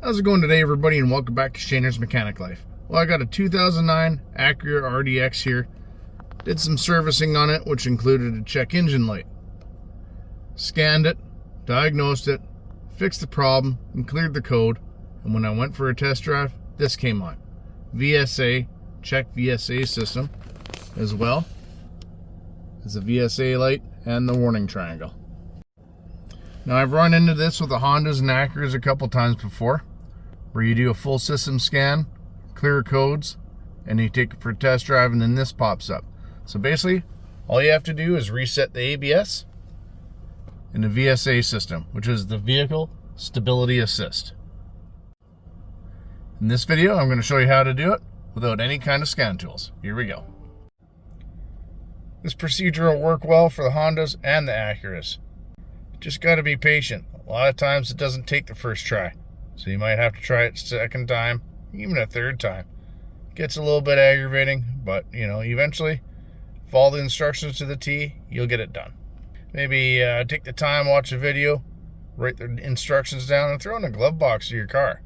How's it going today, everybody, and welcome back to Shainer's Mechanic Life. Well, I got a 2009 Acura RDX here. Did some servicing on it, which included a check engine light. Scanned it, diagnosed it, fixed the problem, and cleared the code. And when I went for a test drive, this came on. VSA, check VSA system, as well as a VSA light and the warning triangle. Now, I've run into this with the Hondas and Acuras a couple times before, where you do a full system scan, clear codes, and you take it for a test drive, and then this pops up. So basically, all you have to do is reset the ABS and the VSA system, which is the Vehicle Stability Assist. In this video, I'm going to show you how to do it without any kind of scan tools. Here we go. This procedure will work well for the Hondas and the Acuras. Just got to be patient. A lot of times it doesn't take the first try, so you might have to try it a second time, even a third time. Gets a little bit aggravating, but eventually, follow the instructions to the T, you'll get it done. Maybe take the time, watch a video, write the instructions down, and throw in a glove box of your car.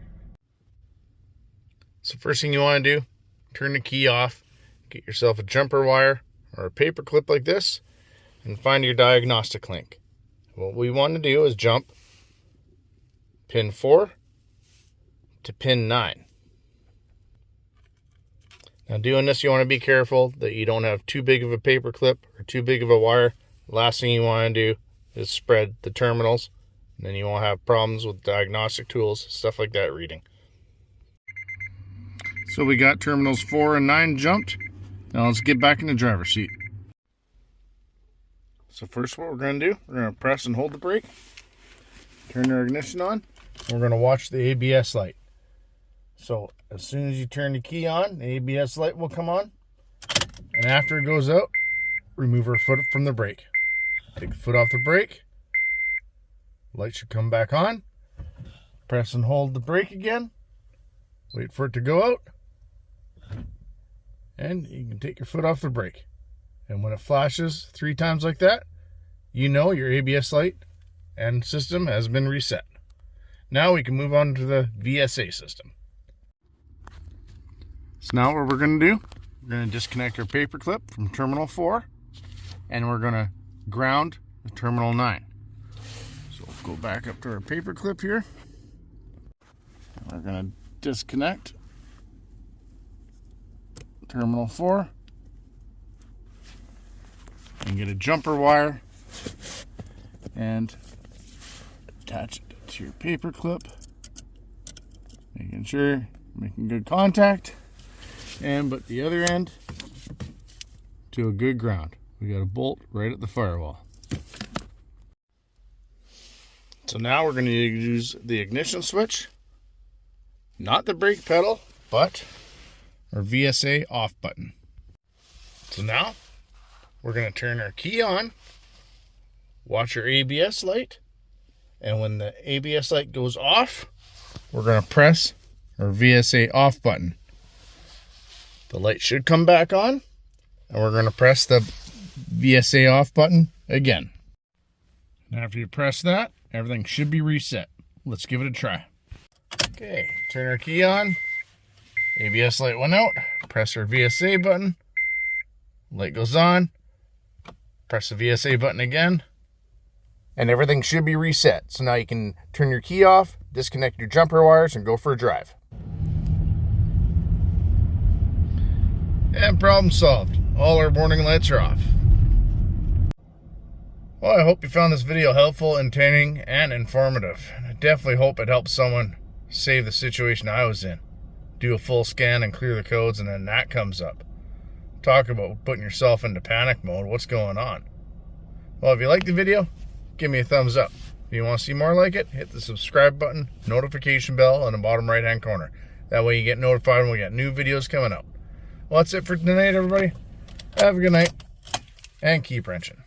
So first thing you want to do, turn the key off, get yourself a jumper wire or a paper clip like this, and find your diagnostic link. What we want to do is jump pin 4 to pin 9. Now, doing this, you want to be careful that you don't have too big of a paper clip or too big of a wire. The last thing you want to do is spread the terminals, and then you won't have problems with diagnostic tools, stuff like that, reading. So we got terminals 4 and 9 jumped. Now let's get back in the driver's seat. So first, what we're going to do, we're going to press and hold the brake, turn our ignition on, and we're going to watch the ABS light. So as soon as you turn the key on, the ABS light will come on, and after it goes out, remove our foot from the brake. Take the foot off the brake, light should come back on, press and hold the brake again, wait for it to go out, and you can take your foot off the brake. And when it flashes 3 times like that, you know your ABS light and system has been reset. Now we can move on to the VSA system. So now what we're going to do, we're going to disconnect our paper clip from terminal 4, and we're going to ground the terminal 9. So we'll go back up to our paper clip here. And we're going to disconnect terminal 4 and get a jumper wire and attach it to your paper clip, making sure you're making good contact, and put the other end to a good ground. We got a bolt right at the firewall. So now we're going to use the ignition switch, not the brake pedal, but our VSA off button. So now we're going to turn our key on, watch our ABS light, and when the ABS light goes off, we're going to press our VSA off button. The light should come back on, and we're going to press the VSA off button again. And after you press that, everything should be reset. Let's give it a try. Okay, turn our key on, ABS light went out, press our VSA button, light goes on, press the VSA button again, and everything should be reset. So now you can turn your key off, disconnect your jumper wires, and go for a drive. And problem solved. All our warning lights are off. Well, I hope you found this video helpful, entertaining, and informative. And I definitely hope it helps someone save the situation I was in. Do a full scan and clear the codes, and then that comes up. Talk about putting yourself into panic mode. What's going on? Well, if you liked the video, give me a thumbs up. If you want to see more like it, hit the subscribe button, notification bell on the bottom right hand corner. That way you get notified when we got new videos coming out. Well, that's it for tonight, everybody. Have a good night, and keep wrenching.